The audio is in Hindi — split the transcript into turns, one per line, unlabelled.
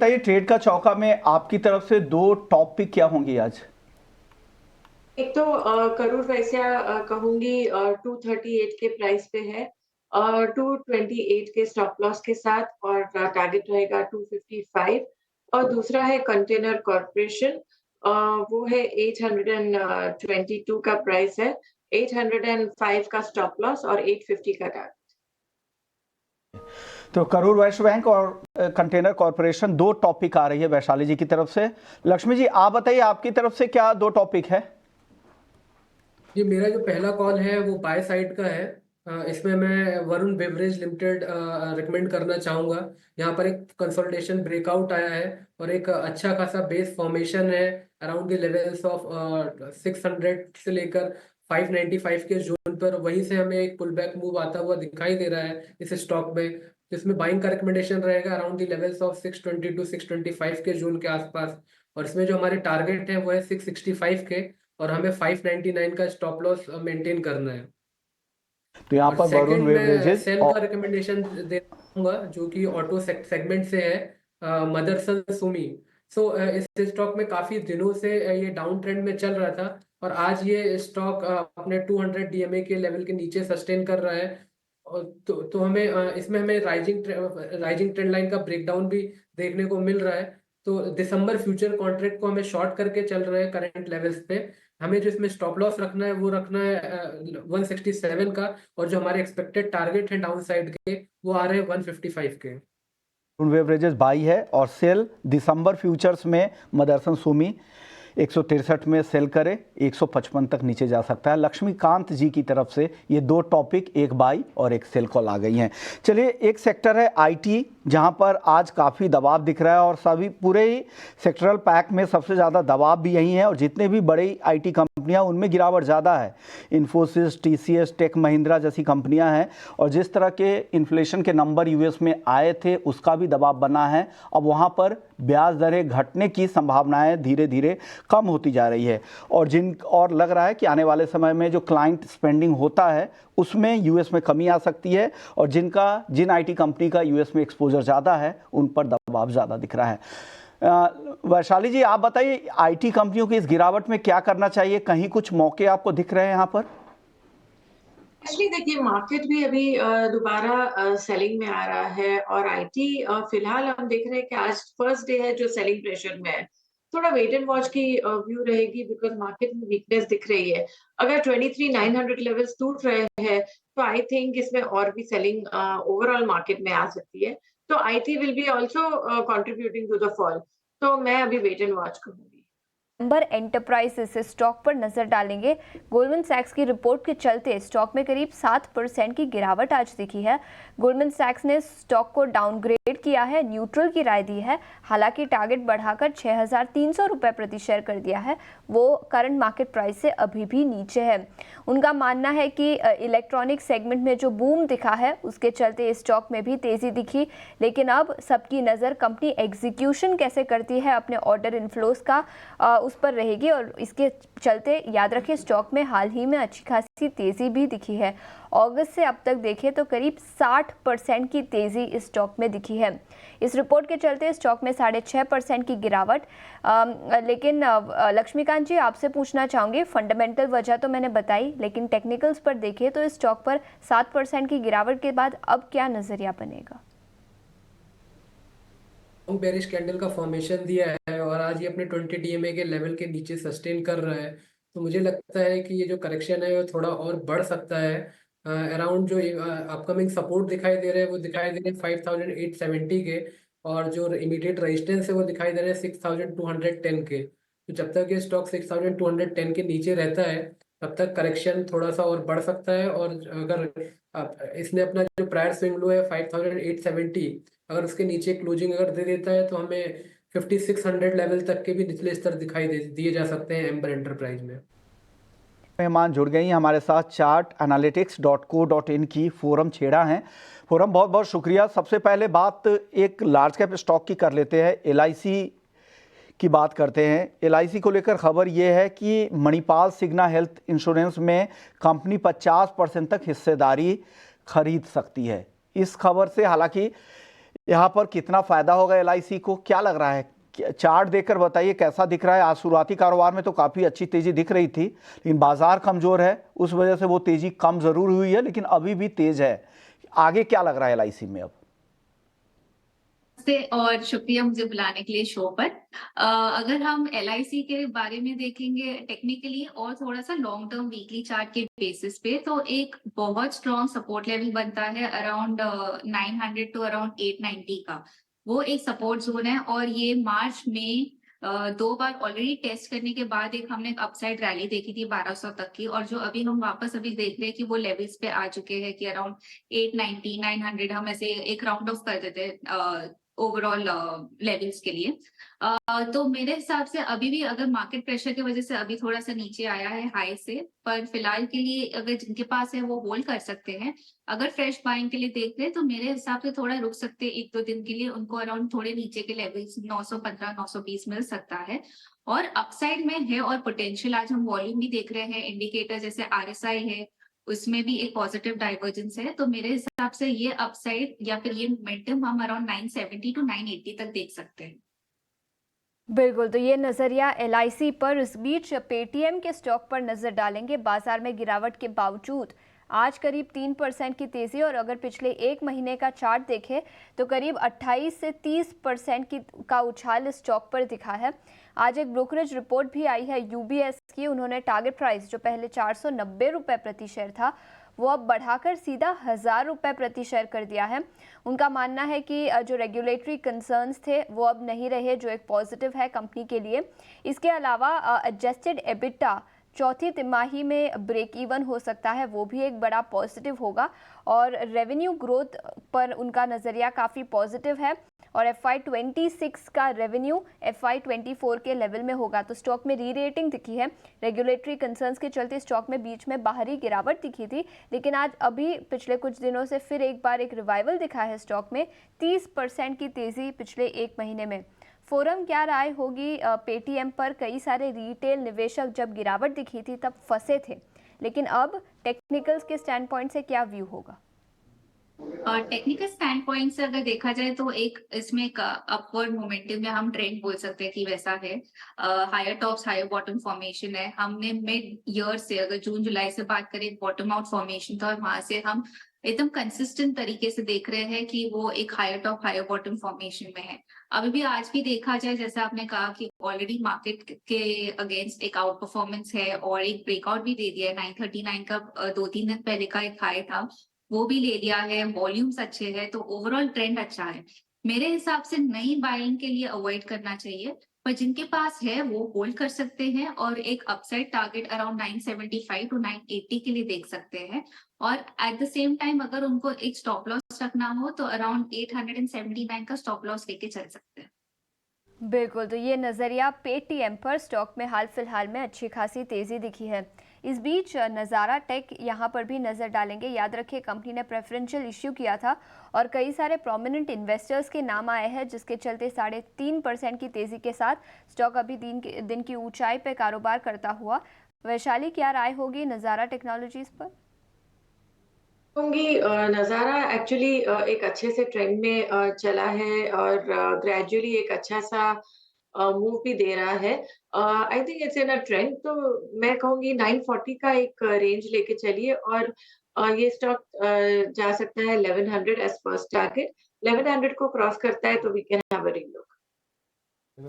बताइए, ट्रेड का चौका में आपकी तरफ से दो टॉप पिक क्या होंगी आज?
एक तो करूर वैश्य कहूंगी 238 के प्राइस पे है और 228 के स्टॉप लॉस के साथ और टारगेट रहेगा 255। और दूसरा है कंटेनर कॉरपोरेशन, वो है 822 का प्राइस है, 805 का स्टॉप लॉस और 850 का टारगेट।
तो करूर वैश्य बैंक और कंटेनर कॉरपोरेशन दो टॉपिक आ रही है वैशाली जी की तरफ से। लक्ष्मी जी, आप बताइए आपकी तरफ से क्या दो टॉपिक है?
जी, मेरा जो पहला कॉल है वो बाय साइड का है। इसमें मैं वरुण बेवरेज लिमिटेड रिकमेंड करना चाहूँगा। यहाँ पर एक कंसोलिडेशन ब्रेकआउट आया है और एक अच्छा खासा बेस फॉर्मेशन है अराउंड द लेवल्स ऑफ 600 से लेकर 595 के जोन पर। वहीं से हमें एक पुल बैक मूव आता हुआ दिखाई दे रहा है इस स्टॉक में, जिसमें बाइंग का रिकमेंडेशन रहेगा around the levels of 620 to 625 के जोन के आसपास। और इसमें जो हमारे टारगेट है वो है 665 के, और हमें 599 का स्टॉप लॉस मेंटेन करना है।
तो यहाँ
और
पर वरुण
सेकंड मैं
बेवरेजेस
सेल
और
का रिकमेंडेशन दूंगा जो कि ऑटो सेगमेंट से है, मदरसन सुमी। सो इस स्टॉक में काफी दिनों से ये डाउन ट्रेंड में चल रहा था और आज ये स्टॉक अपने 200 डीएमए के लेवल के नीचे सस्टेन कर रहा है। और तो हमें इसमें हमें राइजिंग ट्रेंड लाइन का ब्रेकडाउन भी देखने को मिल रहा है। तो दिसंबर फ्यूचर कॉन्ट्रैक्ट को हमें शॉर्ट करके चल रहे हैं करंट लेवल्स पे। हमें जो इसमें स्टॉप लॉस रखना है वो रखना है 167 का, और जो हमारे एक्सपेक्टेड टारगेट है डाउन साइड के वो आ रहे हैं 155 के।
वरुण बेवरेजेस बाई है और सेल दिसंबर फ्यूचर्स में मदरसन सुमी 163 में सेल करे, 155 तक नीचे जा सकता है। लक्ष्मीकांत जी की तरफ से ये दो टॉपिक, एक बाई और एक सेल कॉल आ गई हैं। चलिए, एक सेक्टर है आईटी, जहां पर आज काफ़ी दबाव दिख रहा है और सभी पूरे ही सेक्टरल पैक में सबसे ज़्यादा दबाव भी यही है और जितने भी बड़ी आईटी कंपनियां उनमें गिरावट ज़्यादा है। इन्फोसिस, टीसीएस, टेक महिंद्रा जैसी कंपनियां हैं और जिस तरह के इन्फ्लेशन के नंबर यूएस में आए थे उसका भी दबाव बना है। अब वहाँ पर ब्याज दरें घटने की संभावनाएं धीरे धीरे कम होती जा रही है और लग रहा है कि आने वाले समय में जो क्लाइंट स्पेंडिंग होता है उसमें यूएस में कमी आ सकती है और जिन आईटी कंपनी का यूएस में एक्सपोजर ज़्यादा है उन पर दबाव ज़्यादा दिख रहा है। वैशाली जी, आप बताइए आईटी कंपनियों की इस गिरावट में क्या करना चाहिए? कहीं कुछ मौके आपको दिख रहे हैं यहाँ पर?
एक्चुअली देखिए, मार्केट भी अभी दोबारा सेलिंग में आ रहा है और आईटी फिलहाल हम देख रहे हैं कि आज फर्स्ट डे है जो सेलिंग प्रेशर में है। थोड़ा वेट एंड वॉच की व्यू रहेगी बिकॉज मार्केट में वीकनेस दिख रही है। अगर 23,900 लेवल्स टूट रहे हैं तो आई थिंक इसमें और भी सेलिंग ओवरऑल मार्केट में आ सकती है। तो IT will be also contributing to the fall. तो मैं अभी वेट एंड वॉच करूंगी।
नंबर एंटरप्राइजेस स्टॉक पर नजर डालेंगे। गोल्डमैन सैक्स की रिपोर्ट के चलते स्टॉक में करीब 7% की गिरावट आज दिखी है। गोल्डमैन सैक्स ने स्टॉक को डाउनग्रेड किया है, न्यूट्रल की राय दी है। हालांकि टारगेट बढ़ाकर 6,300 रुपये प्रति शेयर कर दिया है, वो करंट मार्केट प्राइस से अभी भी नीचे है। उनका मानना है कि इलेक्ट्रॉनिक सेगमेंट में जो बूम दिखा है उसके चलते स्टॉक में भी तेजी दिखी, लेकिन अब सबकी नज़र कंपनी एग्जीक्यूशन कैसे करती है अपने ऑर्डर इनफ्लोज का उस पर रहेगी और इसके चलते याद रखें स्टॉक में हाल ही में अच्छी खासी तेज़ी भी दिखी है। अगस्त से अब तक देखें तो करीब 60% की तेज़ी इस स्टॉक में दिखी है। इस रिपोर्ट के चलते स्टॉक में 6.5% की गिरावट। लेकिन लक्ष्मीकांत जी, आपसे पूछना चाहूँगी, फंडामेंटल वजह तो मैंने बताई, लेकिन टेक्निकल्स पर देखें तो इस स्टॉक पर 7% की गिरावट के बाद अब क्या नज़रिया बनेगा?
बेरिश कैंडल का फॉर्मेशन दिया है और आज ये अपने 20 डीएमए के लेवल के नीचे सस्टेन कर रहा है। तो मुझे लगता है कि ये जो करेक्शन है वो थोड़ा और बढ़ सकता है। अराउंड जो अपकमिंग सपोर्ट दिखाई दे रहे हैं वो दिखाई दे रहे हैं 5,870 के, और जो इमीडिएट रेजिस्टेंस है वो दिखाई दे रहे हैं 6,210 के। तो जब तक ये स्टॉक 6,210 के नीचे रहता है तब तक करेक्शन थोड़ा सा और बढ़ सकता है। और अगर इसने अपना जो प्रायर स्विंग लो है 5,870, अगर उसके नीचे क्लोजिंग अगर दे देता है तो हमें 5,600 लेवल तक के भी निचले स्तर दिखाई दिए जा सकते हैं एम्बर एंटरप्राइज में।
मेहमान जुड़ गई हमारे साथ chartanalytics.co.in की फोरम छेड़ा हैं। फोरम, बहुत बहुत शुक्रिया। सबसे पहले बात एक लार्ज कैप स्टॉक की कर लेते हैं, एलआईसी की बात करते हैं। एलआईसी को लेकर खबर यह है कि मणिपाल सिग्ना हेल्थ इंश्योरेंस में कंपनी 50% तक हिस्सेदारी खरीद सकती है। इस खबर से हालांकि यहाँ पर कितना फायदा होगा एलआईसी को, क्या लग रहा है? चार्ट देखकर बताइए कैसा दिख रहा है। आज शुरुआती कारोबार में तो काफी अच्छी तेजी दिख रही थी, लेकिन बाजार कमजोर है, उस वजह से वो तेजी कम जरूर हुई है, लेकिन अभी भी तेज है। आगे क्या लग रहा है एलआईसी में अब?
और शुक्रिया मुझे बुलाने के लिए शो पर। अगर हम एलआईसी के बारे में देखेंगे टेक्निकली और थोड़ा सा लॉन्ग टर्म वीकली चार्ट के बेसिस पे, तो एक बहुत स्ट्रॉन्ग सपोर्ट लेवल बनता है अराउंड 900 टू अराउंड 890 का। वो एक सपोर्ट जोन है और ये मार्च में 2 बार ऑलरेडी टेस्ट करने के बाद एक हमने अपसाइड रैली देखी थी 1200 तक की, और जो अभी हम वापस अभी देख रहे हैं कि वो लेवल्स पे आ चुके हैं कि अराउंड 890 900 हम ऐसे एक राउंड ऑफ कर देते हैं ओवरऑल लेवल्स के लिए। तो मेरे हिसाब से अभी भी अगर मार्केट प्रेशर की वजह से अभी थोड़ा सा नीचे आया है हाई से, पर फिलहाल के लिए अगर जिनके पास है वो होल्ड कर सकते हैं। अगर फ्रेश बाइंग के लिए देख रहे हैं तो मेरे हिसाब से थोड़ा रुक सकते हैं 1-2 दिन के लिए, उनको अराउंड थोड़े नीचे के लेवल्स 915 920 मिल सकता है। और अपसाइड में है और पोटेंशियल, आज हम वॉल्यूम भी देख रहे हैं, इंडिकेटर जैसे आरएसआई है उसमें भी एक पॉजिटिव डाइवर्जेंस है। तो मेरे हिसाब से ये अपसाइड या फिर ये मोमेंटम हम अराउंड 970 टू 980 तक देख सकते हैं।
बिल्कुल, तो ये नज़रिया एलआईसी पर। इस बीच पेटीएम के स्टॉक पर नज़र डालेंगे। बाजार में गिरावट के बावजूद आज करीब 3% की तेज़ी, और अगर पिछले एक महीने का चार्ट देखें तो करीब 28 से 30% का उछाल इस स्टॉक पर दिखा है। आज एक ब्रोकरेज रिपोर्ट भी आई है यूबीएस की। उन्होंने टारगेट प्राइस जो पहले 490 रुपये प्रति शेयर था वो अब बढ़ाकर सीधा 1000 रुपये प्रति शेयर कर दिया है। उनका मानना है कि जो रेगुलेटरी कंसर्न्स थे वो अब नहीं रहे, जो एक पॉजिटिव है कंपनी के लिए। इसके अलावा एडजस्टेड एबिटा चौथी तिमाही में ब्रेक इवन हो सकता है, वो भी एक बड़ा पॉजिटिव होगा। और रेवेन्यू ग्रोथ पर उनका नज़रिया काफ़ी पॉजिटिव है, और FY26 का रेवेन्यू FY24 के लेवल में होगा। तो स्टॉक में री रेटिंग दिखी है। रेगुलेटरी कंसर्न्स के चलते स्टॉक में बीच में बाहरी गिरावट दिखी थी, लेकिन आज अभी पिछले कुछ दिनों से फिर एक बार एक रिवाइवल दिखा है स्टॉक में। 30% की तेज़ी पिछले एक महीने में। फोरम क्या राय होगी पेटीएम पर? कई सारे रिटेल निवेशक जब गिरावट दिखी थी तब फंसे थे, लेकिन अब टेक्निकल्स के स्टैंड पॉइंट से क्या व्यू होगा?
टेक्निकल स्टैंड पॉइंट से अगर देखा जाए तो एक इसमें एक अपवर्ड मोमेंटम में हम ट्रेंड बोल सकते हैं कि वैसा है। Higher tops higher bottom formation है। हमने मिड ईयर से अगर जून जुलाई से बात करें, बॉटम आउट फॉर्मेशन था और वहां से हम एकदम कंसिस्टेंट तरीके से देख रहे हैं कि वो एक higher top higher bottom formation में है। अभी भी आज भी देखा जाए, जैसा आपने कहा कि ऑलरेडी मार्केट के अगेंस्ट एक आउट परफॉर्मेंस है और एक ब्रेकआउट भी दे दिया है। 939 का 2-3 दिन पहले का एक हाई था, वो भी ले लिया है। वॉल्यूम्स अच्छे हैं, तो ओवरऑल ट्रेंड अच्छा है। मेरे हिसाब से नई बाइंग के लिए अवॉइड करना चाहिए, पर जिनके पास है वो होल्ड कर सकते हैं और एक अपसाइड टारगेट अराउंड 975 टू 980 के लिए देख सकते हैं। और एट द सेम टाइम अगर उनको एक स्टॉप लॉस रखना हो तो अराउंड 879 का स्टॉप लॉस लेके चल सकते हैं।
बिल्कुल, तो ये नज़रिया पेटीएम पर। स्टॉक में हाल फिलहाल में अच्छी खासी तेज़ी दिखी है। इस बीच नज़ारा टेक यहाँ पर भी नज़र डालेंगे। याद रखिए कंपनी ने प्रेफरेंशियल इश्यू किया था और कई सारे प्रोमिनेंट इन्वेस्टर्स के नाम आए हैं, जिसके चलते 3.5% की तेज़ी के साथ स्टॉक अभी दिन की ऊंचाई पे कारोबार करता हुआ। वैशाली, क्या राय होगी नज़ारा टेक्नोलॉजीज पर?
होंगी नज़ारा एक्चुअली एक अच्छे से ट्रेंड में चला है और ग्रेजुअली एक अच्छा सा मूव भी दे रहा है। I think it's in a trend, तो मैं कहूँगी 940 का एक रेंज लेके चलिए और ये स्टॉक जा सकता है 1100 एज फर्स्ट टारगेट। 1100 को क्रॉस करता है तो we can have a relook.